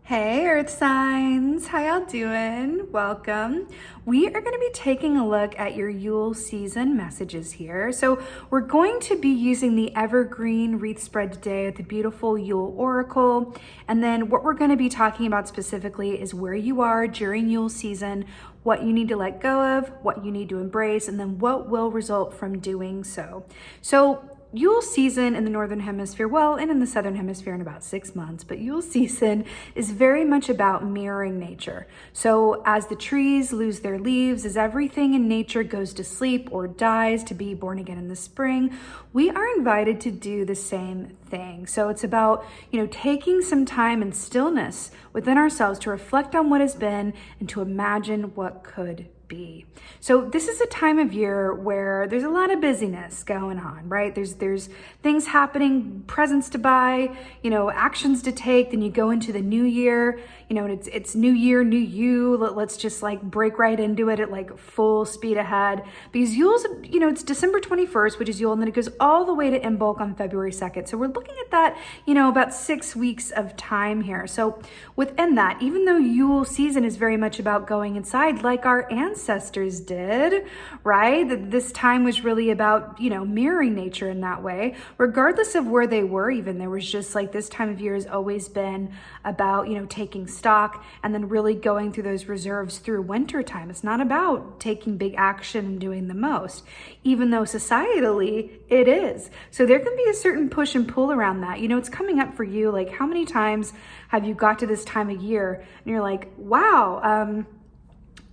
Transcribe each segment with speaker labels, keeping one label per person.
Speaker 1: Hey Earth signs, how y'all doing? Welcome. We are going to be taking a look at your Yule season messages here. So we're going to be using the evergreen wreath spread today with the beautiful Yule oracle. And then what we're going to be talking about specifically is where you are during Yule season, what you need to let go of, what you need to embrace, and then what will result from doing so. So Yule season in the Northern Hemisphere, well, and in the Southern Hemisphere in about 6 months, but Yule season is very much about mirroring nature. So as the trees lose their leaves, as everything in nature goes to sleep or dies to be born again in the spring, we are invited to do the same thing. So it's about, taking some time and stillness within ourselves to reflect on what has been and to imagine what could be. So this is a time of year where there's a lot of busyness going on, right? There's things happening, presents to buy, actions to take. Then you go into the new year, and it's new year, new you. Let's just break right into it at full speed ahead. Because Yule's, it's December 21st, which is Yule, and then it goes all the way to Imbolc on February 2nd. So we're looking at that, about 6 weeks of time here. So within that, even though Yule season is very much about going inside like our ancestors did, right? This time was really about, mirroring nature in that way, regardless of where they were. Even there was just this time of year has always been about, taking stock and then really going through those reserves through winter time. It's not about taking big action and doing the most, even though societally it is. So there can be a certain push and pull around that. It's coming up for you. How many times have you got to this time of year and you're like, wow,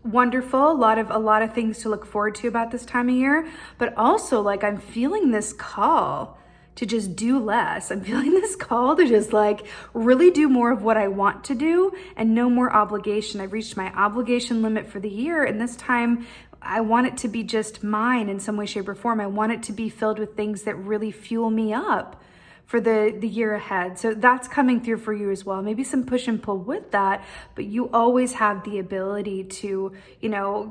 Speaker 1: wonderful, a lot of things to look forward to about this time of year, but also I'm feeling this call to just do less. I'm feeling this call to just really do more of what I want to do and no more obligation. I've reached my obligation limit for the year, and this time I want it to be just mine in some way, shape, or form. I want it to be filled with things that really fuel me up for the year ahead. So that's coming through for you as well. Maybe some push and pull with that, but you always have the ability to,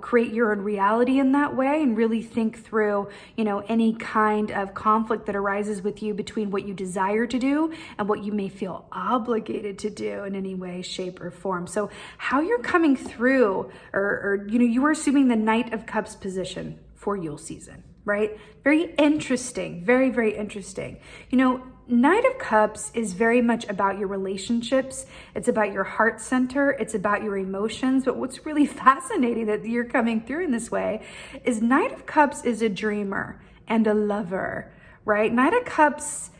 Speaker 1: create your own reality in that way and really think through, any kind of conflict that arises with you between what you desire to do and what you may feel obligated to do in any way, shape, or form. So how you're coming through, or you are assuming the Knight of Cups position for Yule season, right? Very interesting, very, very interesting. Knight of Cups is very much about your relationships. It's about your heart center. It's about your emotions. But what's really fascinating that you're coming through in this way is Knight of Cups is a dreamer and a lover, right? Knight of Cups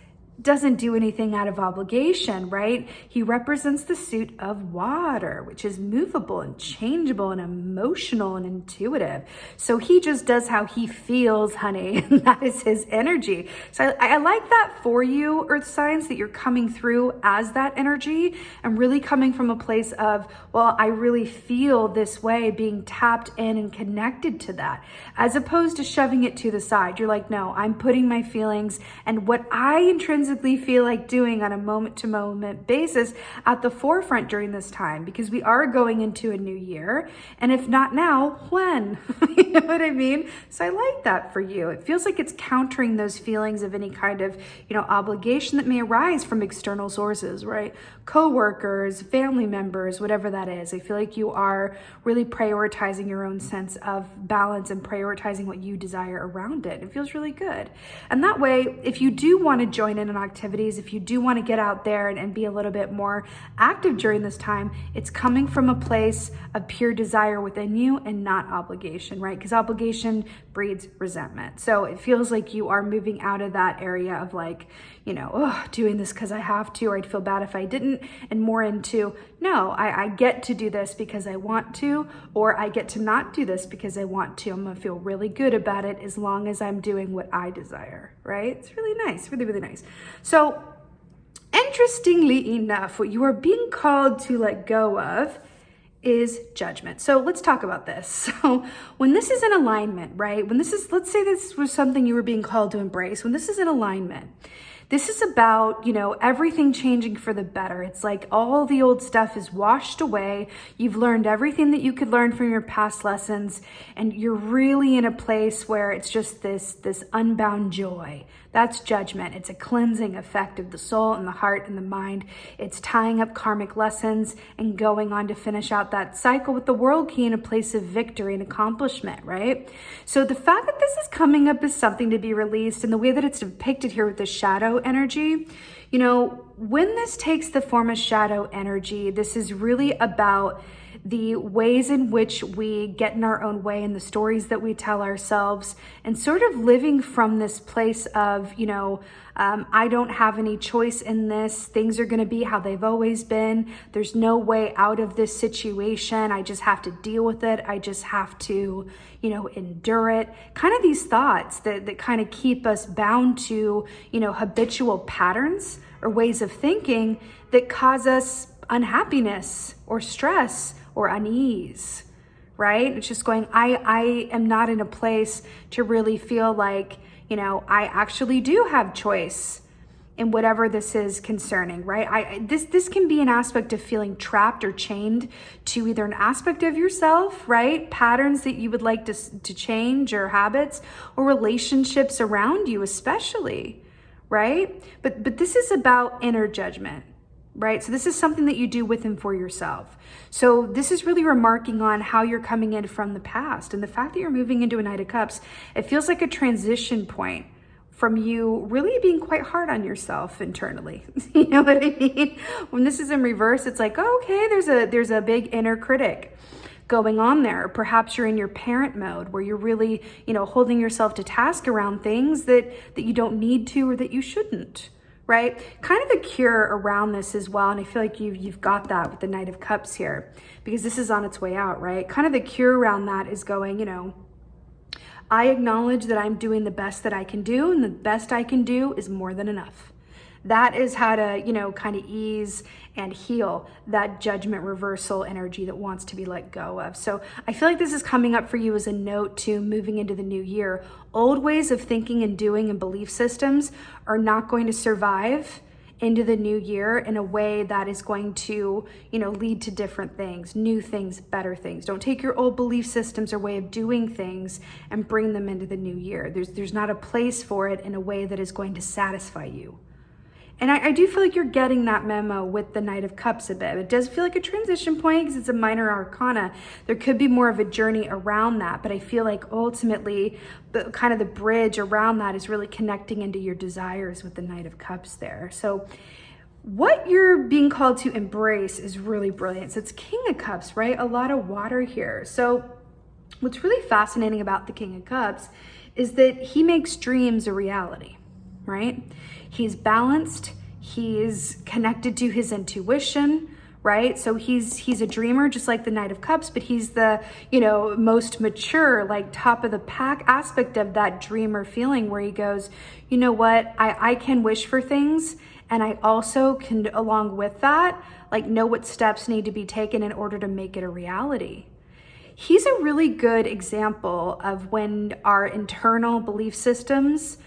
Speaker 1: doesn't do anything out of obligation, right? He represents the suit of water, which is movable and changeable and emotional and intuitive. So he just does how he feels, honey, and that is his energy. So I like that for you, Earth signs, that you're coming through as that energy and really coming from a place of, well, I really feel this way, being tapped in and connected to that, as opposed to shoving it to the side. You're like, no, I'm putting my feelings and what I intrinsically feel like doing on a moment-to-moment basis at the forefront during this time, because we are going into a new year, and if not now, when? You know what I mean? So I like that for you. It feels like it's countering those feelings of any kind of, obligation that may arise from external sources, right? Co-workers, family members, whatever that is. I feel like you are really prioritizing your own sense of balance and prioritizing what you desire around it. It feels really good. And that way, if you do want to join in on activities, if you do want to get out there and be a little bit more active during this time, it's coming from a place of pure desire within you and not obligation, right? Because obligation breeds resentment. So it feels like you are moving out of that area of doing this because I have to, or I'd feel bad if I didn't, and more into, no, I get to do this because I want to, or I get to not do this because I want to. I'm gonna feel really good about it as long as I'm doing what I desire, right? It's really nice, really, really nice. So interestingly enough, what you are being called to let go of is judgment. So let's talk about this. So when this is in alignment, right? Let's say this was something you were being called to embrace. When this is in alignment, This is about, everything changing for the better. It's like all the old stuff is washed away. You've learned everything that you could learn from your past lessons, and you're really in a place where it's just this unbound joy. That's judgment. It's a cleansing effect of the soul and the heart and the mind. It's tying up karmic lessons and going on to finish out that cycle with the world key in a place of victory and accomplishment, right? So the fact that this is coming up as something to be released, and the way that it's depicted here with the shadow energy, when this takes the form of shadow energy, this is really about the ways in which we get in our own way and the stories that we tell ourselves, and sort of living from this place of, I don't have any choice in this. Things are going to be how they've always been. There's no way out of this situation. I just have to deal with it. I just have to, endure it. Kind of these thoughts that kind of keep us bound to, habitual patterns or ways of thinking that cause us unhappiness or stress or unease, right? It's just going, I am not in a place to really feel like, I actually do have choice in whatever this is concerning, right? This can be an aspect of feeling trapped or chained to either an aspect of yourself, right? Patterns that you would like to change, or habits, or relationships around you especially, right? But this is about inner judgment, right? So this is something that you do with and for yourself. So this is really remarking on how you're coming in from the past, and the fact that you're moving into a Knight of Cups. It feels like a transition point from you really being quite hard on yourself internally. You know what I mean? When this is in reverse, it's like, oh, okay, there's a big inner critic going on there. Perhaps you're in your parent mode where you're really, holding yourself to task around things that you don't need to, or that you shouldn't. Right? Kind of the cure around this as well. And I feel like you've got that with the Knight of Cups here, because this is on its way out, right? Kind of the cure around that is going, I acknowledge that I'm doing the best that I can do, and the best I can do is more than enough. That is how to, kind of ease and heal that judgment reversal energy that wants to be let go of. So I feel like this is coming up for you as a note to moving into the new year. Old ways of thinking and doing and belief systems are not going to survive into the new year in a way that is going to, lead to different things, new things, better things. Don't take your old belief systems or way of doing things and bring them into the new year. There's not a place for it in a way that is going to satisfy you. And I do feel like you're getting that memo with the Knight of Cups a bit. It does feel like a transition point because it's a minor arcana. There could be more of a journey around that, but I feel like ultimately the bridge around that is really connecting into your desires with the Knight of Cups there. So what you're being called to embrace is really brilliant. So it's King of Cups, right? A lot of water here. So what's really fascinating about the King of Cups is that he makes dreams a reality, right? He's balanced, he's connected to his intuition, right? So he's a dreamer, just like the Knight of Cups, but he's the, most mature, like top of the pack aspect of that dreamer feeling, where he goes, you know what, I can wish for things, and I also can, along with that, know what steps need to be taken in order to make it a reality. He's a really good example of when our internal belief systems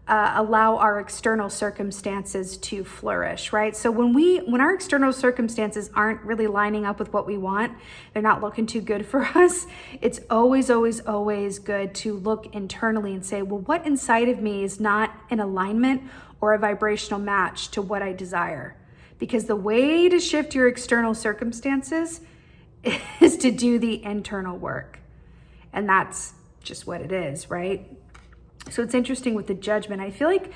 Speaker 1: allow our external circumstances to flourish, right? So when our external circumstances aren't really lining up with what we want, they're not looking too good for us, it's always, always, always good to look internally and say, well, what inside of me is not in alignment or a vibrational match to what I desire? Because the way to shift your external circumstances is to do the internal work. And that's just what it is, right? So it's interesting with the judgment. I feel like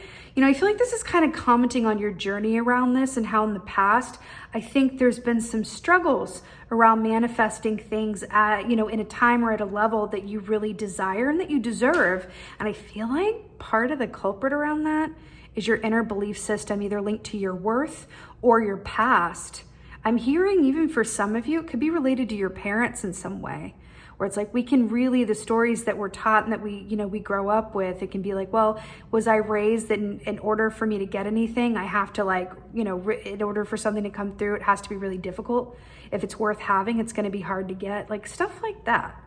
Speaker 1: this is kind of commenting on your journey around this, and how in the past, I think there's been some struggles around manifesting things at, in a time or at a level that you really desire and that you deserve. And I feel like part of the culprit around that is your inner belief system, either linked to your worth or your past. I'm hearing even for some of you, it could be related to your parents in some way, where it's like we can really, the stories that we're taught and that we grow up with, it can be like, well, was I raised that in order for me to get anything, I have to in order for something to come through, it has to be really difficult. If it's worth having, it's going to be hard to get, stuff like that,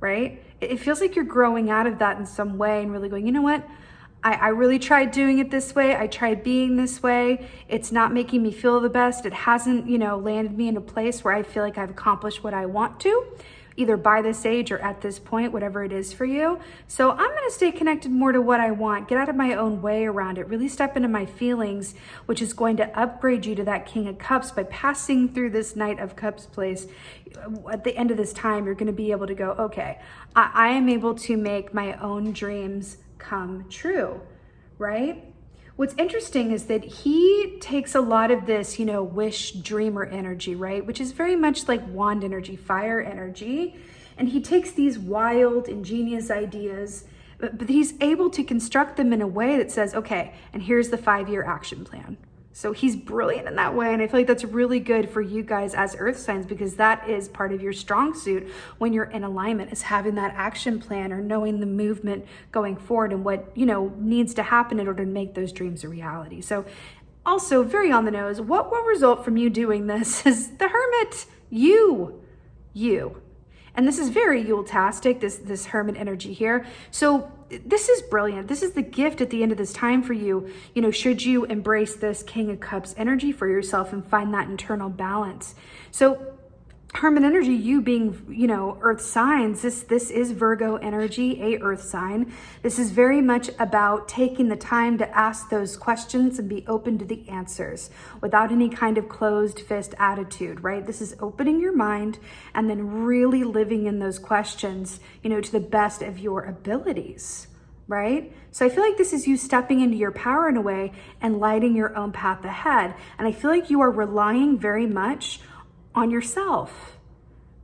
Speaker 1: right? It feels like you're growing out of that in some way and really going, you know what? I really tried doing it this way. I tried being this way. It's not making me feel the best. It hasn't, landed me in a place where I feel like I've accomplished what I want to, either by this age or at this point, whatever it is for you. So I'm going to stay connected more to what I want, get out of my own way around it, really step into my feelings, which is going to upgrade you to that King of Cups by passing through this Knight of Cups place. At the end of this time, you're going to be able to go, okay, I am able to make my own dreams come true, right? What's interesting is that he takes a lot of this, wish dreamer energy, right? Which is very much like wand energy, fire energy. And he takes these wild, ingenious ideas, but he's able to construct them in a way that says, okay, and here's the 5-year action plan. So he's brilliant in that way. And I feel like that's really good for you guys as earth signs, because that is part of your strong suit when you're in alignment, is having that action plan or knowing the movement going forward and what, needs to happen in order to make those dreams a reality. So also very on the nose, what will result from you doing this is the Hermit, you. And this is very Yule-tastic, this Hermit energy here. So this is brilliant. This is the gift at the end of this time for you. Should you embrace this King of Cups energy for yourself and find that internal balance. So Hermit energy, you being, earth signs, this is Virgo energy, a earth sign. This is very much about taking the time to ask those questions and be open to the answers without any kind of closed fist attitude, right? This is opening your mind and then really living in those questions, to the best of your abilities, right? So I feel like this is you stepping into your power in a way and lighting your own path ahead. And I feel like you are relying very much on yourself,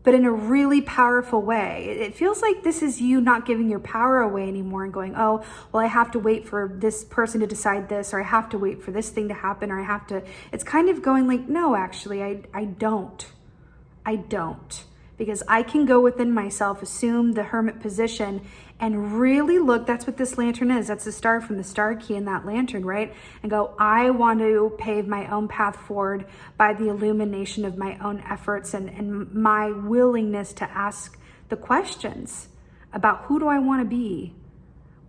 Speaker 1: but in a really powerful way. It feels like this is you not giving your power away anymore and going, oh, well, I have to wait for this person to decide this, or I have to wait for this thing to happen, or it's kind of going like, no, actually, I don't. Because I can go within myself, assume the Hermit position, and really look. That's what this lantern is. That's the star from the star key in that lantern, right? And go, I want to pave my own path forward by the illumination of my own efforts and my willingness to ask the questions about who do I want to be?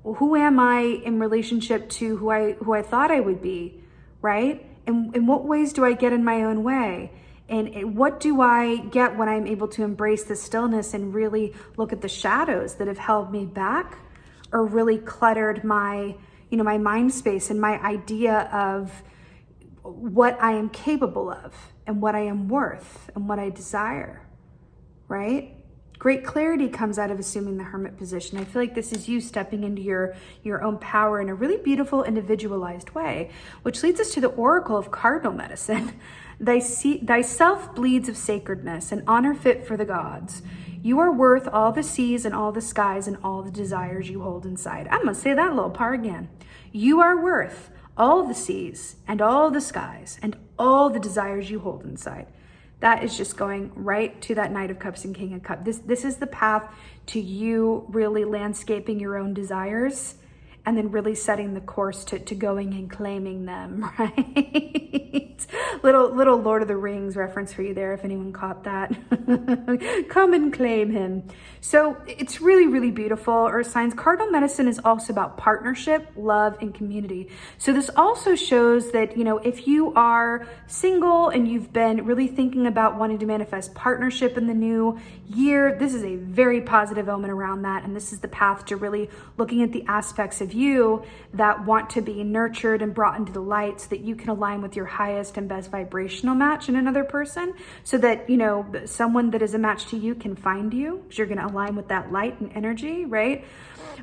Speaker 1: Who am I in relationship to who I thought I would be, right? And in what ways do I get in my own way? And what do I get when I'm able to embrace the stillness and really look at the shadows that have held me back or really cluttered my, my mind space and my idea of what I am capable of and what I am worth and what I desire, right? Great clarity comes out of assuming the Hermit position. I feel like this is you stepping into your own power in a really beautiful, individualized way, which leads us to the Oracle of Cardinal Medicine. Thyself bleeds of sacredness, and honor fit for the gods. You are worth all the seas and all the skies and all the desires you hold inside. I'm going to say that little part again. You are worth all the seas and all the skies and all the desires you hold inside. That is just going right to that Knight of Cups and King of Cups. This is the path to you really landscaping your own desires and then really setting the course to going and claiming them, right? Little Lord of the Rings reference for you there, if anyone caught that. Come and claim him. So it's really, really beautiful. Earth signs. Cardinal medicine is also about partnership, love, and community. So this also shows that, if you are single and you've been really thinking about wanting to manifest partnership in the new year, this is a very positive omen around that. And this is the path to really looking at the aspects of you that want to be nurtured and brought into the light so that you can align with your highest and best vibrational match in another person, so that someone that is a match to you can find you, because you're going to align with that light and energy, right?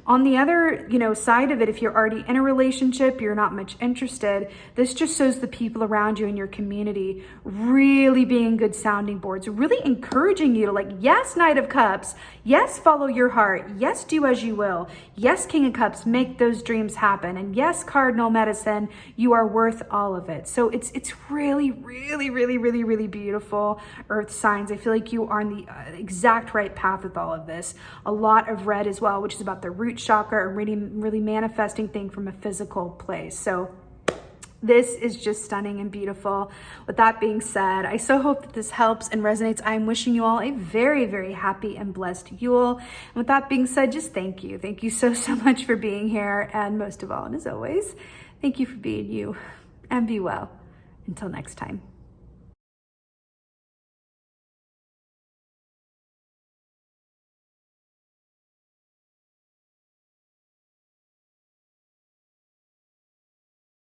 Speaker 1: On the other side of it, if you're already in a relationship, you're not much interested, this just shows the people around you in your community really being good sounding boards, really encouraging you to yes, Knight of Cups, yes, follow your heart, yes, do as you will, yes, King of Cups, make those dreams happen, and yes, Cardinal Medicine, you are worth all of it. So it's really, really, really, really, really beautiful, Earth signs. I feel like you are on the exact right path with all of this. A lot of red as well, which is about the root chakra, or really, really manifesting thing from a physical place. So This is just stunning and beautiful. With that being said, I so hope that this helps and resonates. I'm wishing you all a very, very happy and blessed Yule. And with that being said, just thank you. Thank you so, so much for being here. And most of all, and as always, thank you for being you, and be well. Until next time.